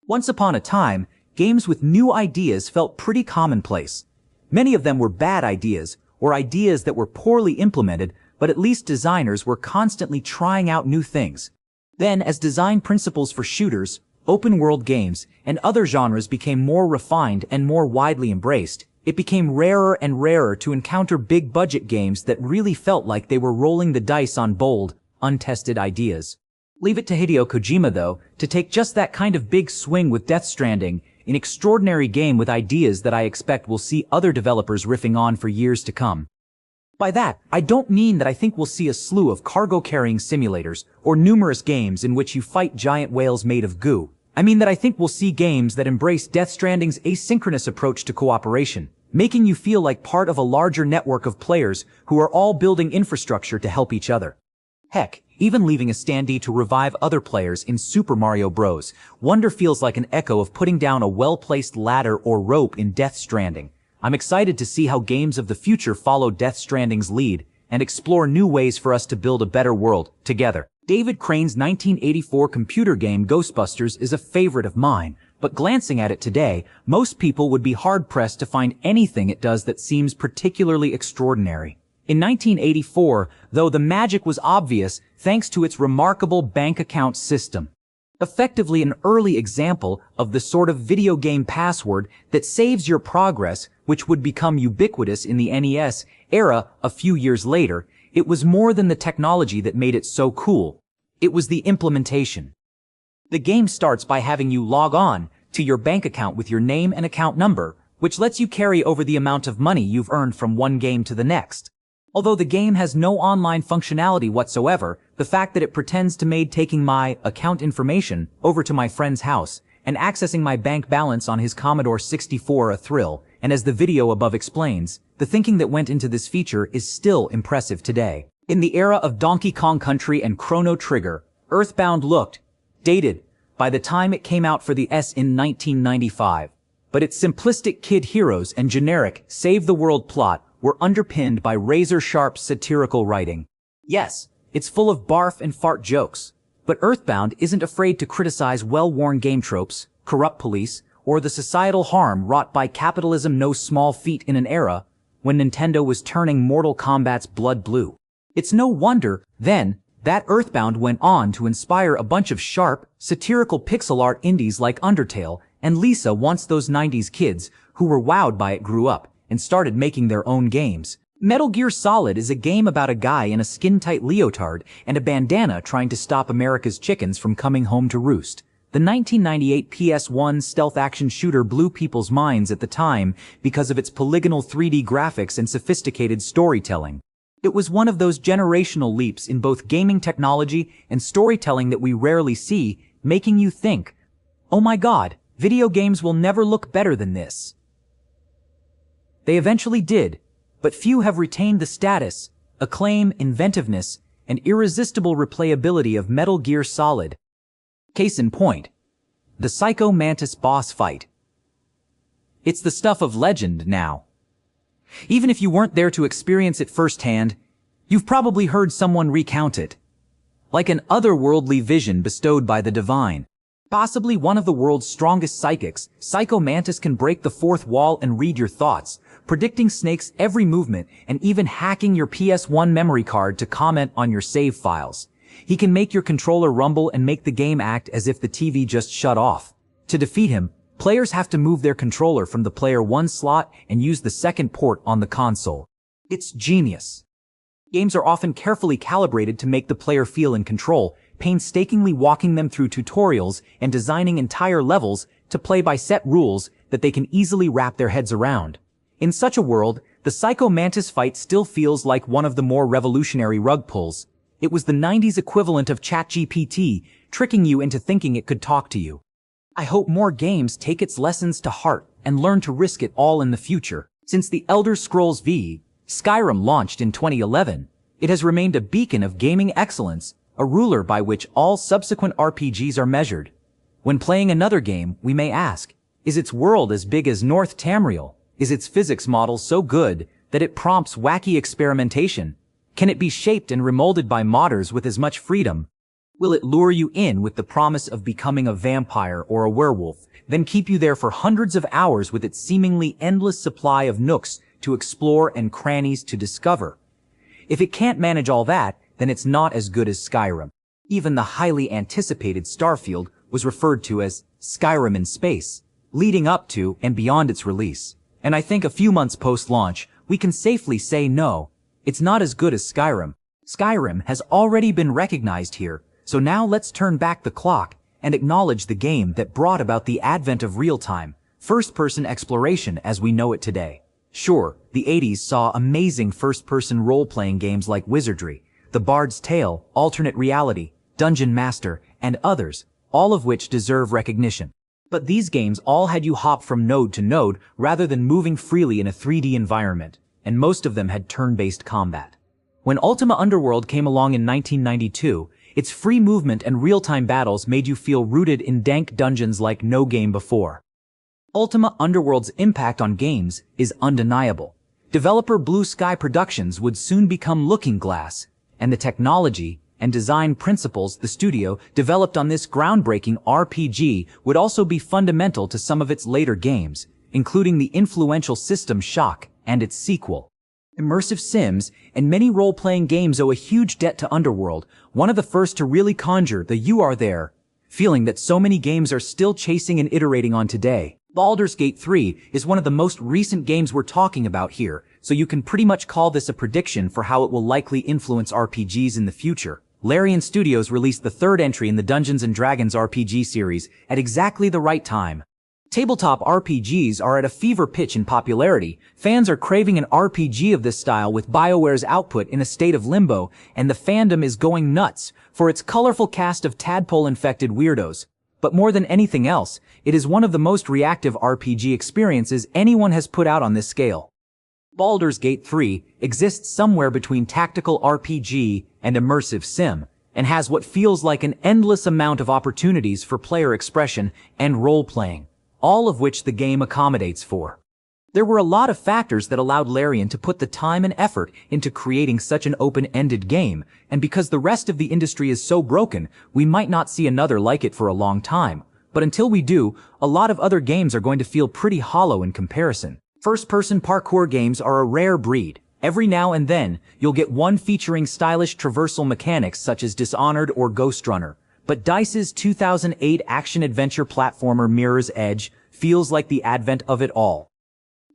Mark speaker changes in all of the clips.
Speaker 1: Once upon a time, games with new ideas felt pretty commonplace. Many of them were bad ideas, or ideas that were poorly implemented, but at least designers were constantly trying out new things. Then, as design principles for shooters, open-world games, and other genres became more refined and more widely embraced, it became rarer and rarer to encounter big-budget games that really felt like they were rolling the dice on bold, untested ideas. Leave it to Hideo Kojima, though, to take just that kind of big swing with Death Stranding, an extraordinary game with ideas that I expect we'll see other developers riffing on for years to come. By that, I don't mean that I think we'll see a slew of cargo-carrying simulators or numerous games in which you fight giant whales made of goo. I mean that I think we'll see games that embrace Death Stranding's asynchronous approach to cooperation, making you feel like part of a larger network of players who are all building infrastructure to help each other. Heck, even leaving a standee to revive other players in Super Mario Bros. Wonder feels like an echo of putting down a well-placed ladder or rope in Death Stranding. I'm excited to see how games of the future follow Death Stranding's lead and explore new ways for us to build a better world together. David Crane's 1984 computer game Ghostbusters is a favorite of mine, but glancing at it today, most people would be hard-pressed to find anything it does that seems particularly extraordinary. In 1984, though, the magic was obvious thanks to its remarkable bank account system. Effectively an early example of the sort of video game password that saves your progress, which would become ubiquitous in the NES era a few years later, it was more than the technology that made it so cool. It was the implementation. The game starts by having you log on to your bank account with your name and account number, which lets you carry over the amount of money you've earned from one game to the next. Although the game has no online functionality whatsoever, the fact that it pretends to made taking my account information over to my friend's house and accessing my bank balance on his Commodore 64 a thrill, and as the video above explains, the thinking that went into this feature is still impressive today. In the era of Donkey Kong Country and Chrono Trigger, Earthbound looked dated by the time it came out for the S in 1995. But its simplistic kid heroes and generic save-the-world plot were underpinned by razor-sharp satirical writing. Yes, it's full of barf and fart jokes, but Earthbound isn't afraid to criticize well-worn game tropes, corrupt police, or the societal harm wrought by capitalism no small feat in an era when Nintendo was turning Mortal Kombat's blood blue. It's no wonder, then, that Earthbound went on to inspire a bunch of sharp, satirical pixel art indies like Undertale and Lisa once those 90s kids who were wowed by it grew up and started making their own games. Metal Gear Solid is a game about a guy in a skin-tight leotard and a bandana trying to stop America's chickens from coming home to roost. The 1998 PS1 stealth action shooter blew people's minds at the time because of its polygonal 3D graphics and sophisticated storytelling. It was one of those generational leaps in both gaming technology and storytelling that we rarely see, making you think, oh my god, video games will never look better than this. They eventually did, but few have retained the status, acclaim, inventiveness, and irresistible replayability of Metal Gear Solid. Case in point, the Psycho Mantis boss fight. It's the stuff of legend now. Even if you weren't there to experience it firsthand, you've probably heard someone recount it. Like an otherworldly vision bestowed by the divine. Possibly one of the world's strongest psychics, Psycho Mantis can break the fourth wall and read your thoughts, predicting Snake's every movement and even hacking your PS1 memory card to comment on your save files. He can make your controller rumble and make the game act as if the TV just shut off. To defeat him, players have to move their controller from the player 1 slot and use the second port on the console. It's genius. Games are often carefully calibrated to make the player feel in control, painstakingly walking them through tutorials and designing entire levels to play by set rules that they can easily wrap their heads around. In such a world, the Psycho Mantis fight still feels like one of the more revolutionary rug pulls. It was the 90s equivalent of ChatGPT, tricking you into thinking it could talk to you. I hope more games take its lessons to heart and learn to risk it all in the future. Since The Elder Scrolls V, Skyrim launched in 2011, it has remained a beacon of gaming excellence, a ruler by which all subsequent RPGs are measured. When playing another game, we may ask, is its world as big as North Tamriel? Is its physics model so good that it prompts wacky experimentation? Can it be shaped and remolded by modders with as much freedom? Will it lure you in with the promise of becoming a vampire or a werewolf, then keep you there for hundreds of hours with its seemingly endless supply of nooks to explore and crannies to discover? If it can't manage all that, then it's not as good as Skyrim. Even the highly anticipated Starfield was referred to as Skyrim in space, leading up to and beyond its release. And I think a few months post-launch, we can safely say no, it's not as good as Skyrim. Skyrim has already been recognized here, so now let's turn back the clock and acknowledge the game that brought about the advent of real-time, first-person exploration as we know it today. Sure, the 80s saw amazing first-person role-playing games like Wizardry, The Bard's Tale, Alternate Reality, Dungeon Master, and others, all of which deserve recognition. But these games all had you hop from node to node rather than moving freely in a 3D environment, and most of them had turn-based combat. When Ultima Underworld came along in 1992, its free movement and real-time battles made you feel rooted in dank dungeons like no game before. Ultima Underworld's impact on games is undeniable. Developer Blue Sky Productions would soon become Looking Glass, and the technology and design principles the studio developed on this groundbreaking RPG would also be fundamental to some of its later games, including the influential System Shock and its sequel. Immersive sims and many role-playing games owe a huge debt to Underworld, one of the first to really conjure the "you are there" feeling that so many games are still chasing and iterating on today. Baldur's Gate 3 is one of the most recent games we're talking about here, so you can pretty much call this a prediction for how it will likely influence RPGs in the future. Larian Studios released the third entry in the Dungeons & Dragons RPG series at exactly the right time. Tabletop RPGs are at a fever pitch in popularity. Fans are craving an RPG of this style with BioWare's output in a state of limbo, and the fandom is going nuts for its colorful cast of tadpole-infected weirdos. But more than anything else, it is one of the most reactive RPG experiences anyone has put out on this scale. Baldur's Gate 3 exists somewhere between tactical RPG and immersive sim, and has what feels like an endless amount of opportunities for player expression and role-playing, all of which the game accommodates for. There were a lot of factors that allowed Larian to put the time and effort into creating such an open-ended game, and because the rest of the industry is so broken, we might not see another like it for a long time. But until we do, a lot of other games are going to feel pretty hollow in comparison. First-person parkour games are a rare breed. Every now and then, you'll get one featuring stylish traversal mechanics such as Dishonored or Ghost Runner. But DICE's 2008 action-adventure platformer Mirror's Edge feels like the advent of it all.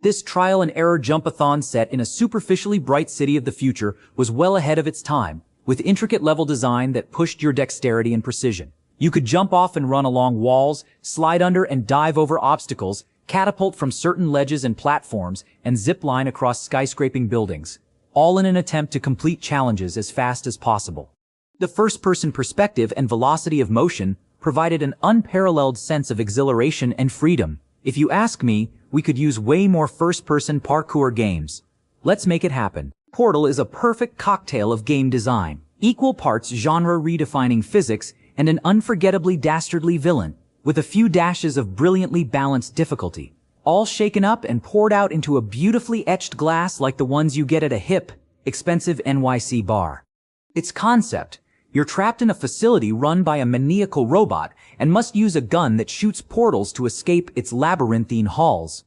Speaker 1: This trial-and-error jump-a-thon set in a superficially bright city of the future was well ahead of its time, with intricate level design that pushed your dexterity and precision. You could jump off and run along walls, slide under and dive over obstacles, catapult from certain ledges and platforms, and zip line across skyscraping buildings, all in an attempt to complete challenges as fast as possible. The first-person perspective and velocity of motion provided an unparalleled sense of exhilaration and freedom. If you ask me, we could use way more first-person parkour games. Let's make it happen. Portal is a perfect cocktail of game design, equal parts genre-redefining physics, and an unforgettably dastardly villain, with a few dashes of brilliantly balanced difficulty, all shaken up and poured out into a beautifully etched glass like the ones you get at a hip, expensive NYC bar. Its concept: you're trapped in a facility run by a maniacal robot and must use a gun that shoots portals to escape its labyrinthine halls.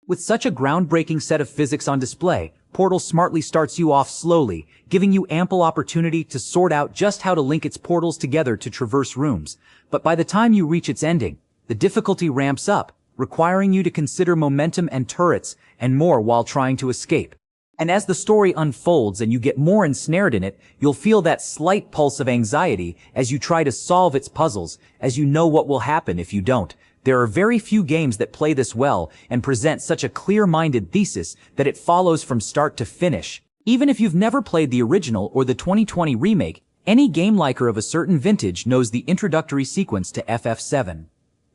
Speaker 1: With such a groundbreaking set of physics on display, Portal smartly starts you off slowly, giving you ample opportunity to sort out just how to link its portals together to traverse rooms. But by the time you reach its ending, the difficulty ramps up, requiring you to consider momentum and turrets and more while trying to escape. And as the story unfolds and you get more ensnared in it, you'll feel that slight pulse of anxiety as you try to solve its puzzles, as you know what will happen if you don't. There are very few games that play this well and present such a clear-minded thesis that it follows from start to finish. Even if you've never played the original or the 2020 remake, any game liker of a certain vintage knows the introductory sequence to FF7.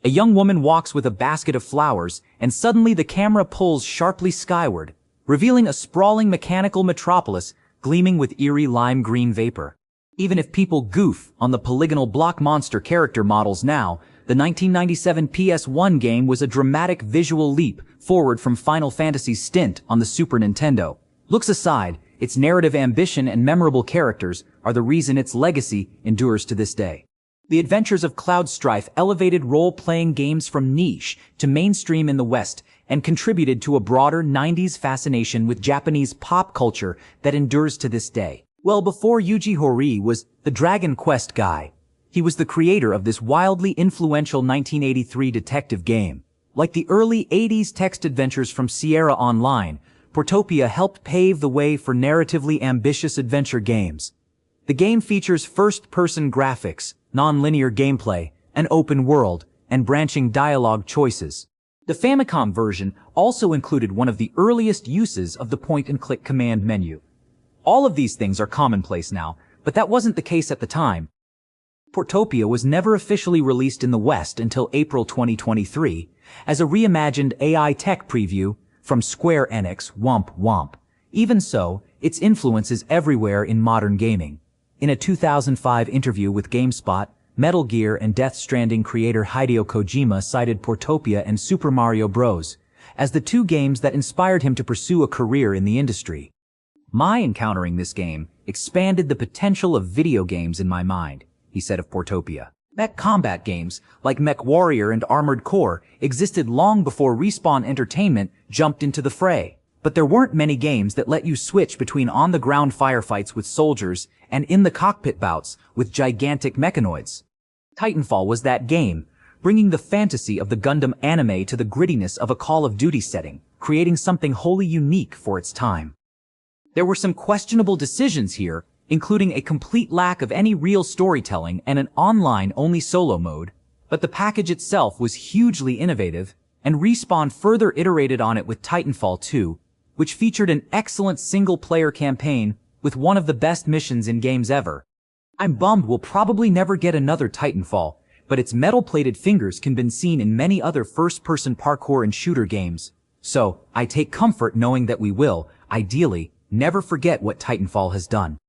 Speaker 1: A young woman walks with a basket of flowers, and suddenly the camera pulls sharply skyward, revealing a sprawling mechanical metropolis gleaming with eerie lime green vapor. Even if people goof on the polygonal block monster character models now, the 1997 PS1 game was a dramatic visual leap forward from Final Fantasy's stint on the Super Nintendo. Looks aside, Its narrative ambition and memorable characters are the reason its legacy endures to this day. The adventures of Cloud Strife elevated role-playing games from niche to mainstream in the West and contributed to a broader 90s fascination with Japanese pop culture that endures to this day. Well, before Yuji Horii was the Dragon Quest guy, he was the creator of this wildly influential 1983 detective game. Like the early 80s text adventures from Sierra Online, Portopia helped pave the way for narratively ambitious adventure games. The game features first-person graphics, non-linear gameplay, an open world, and branching dialogue choices. The Famicom version also included one of the earliest uses of the point-and-click command menu. All of these things are commonplace now, but that wasn't the case at the time. Portopia was never officially released in the West until April 2023 as a reimagined AI tech preview from Square Enix Womp Womp. Even so, its influence is everywhere in modern gaming. In a 2005 interview with GameSpot, Metal Gear and Death Stranding creator Hideo Kojima cited Portopia and Super Mario Bros. As the two games that inspired him to pursue a career in the industry. My encountering this game expanded the potential of video games in my mind, he said of Portopia. Mech combat games, like Mech Warrior and Armored Core, existed long before Respawn Entertainment jumped into the fray. But there weren't many games that let you switch between on-the-ground firefights with soldiers and in-the-cockpit bouts with gigantic mechanoids. Titanfall was that game, bringing the fantasy of the Gundam anime to the grittiness of a Call of Duty setting, creating something wholly unique for its time. There were some questionable decisions here, including a complete lack of any real storytelling and an online-only solo mode, but the package itself was hugely innovative, and Respawn further iterated on it with Titanfall 2, which featured an excellent single-player campaign with one of the best missions in games ever. I'm bummed we'll probably never get another Titanfall, but its metal-plated fingers can be seen in many other first-person parkour and shooter games. So, I take comfort knowing that we will, ideally, never forget what Titanfall has done.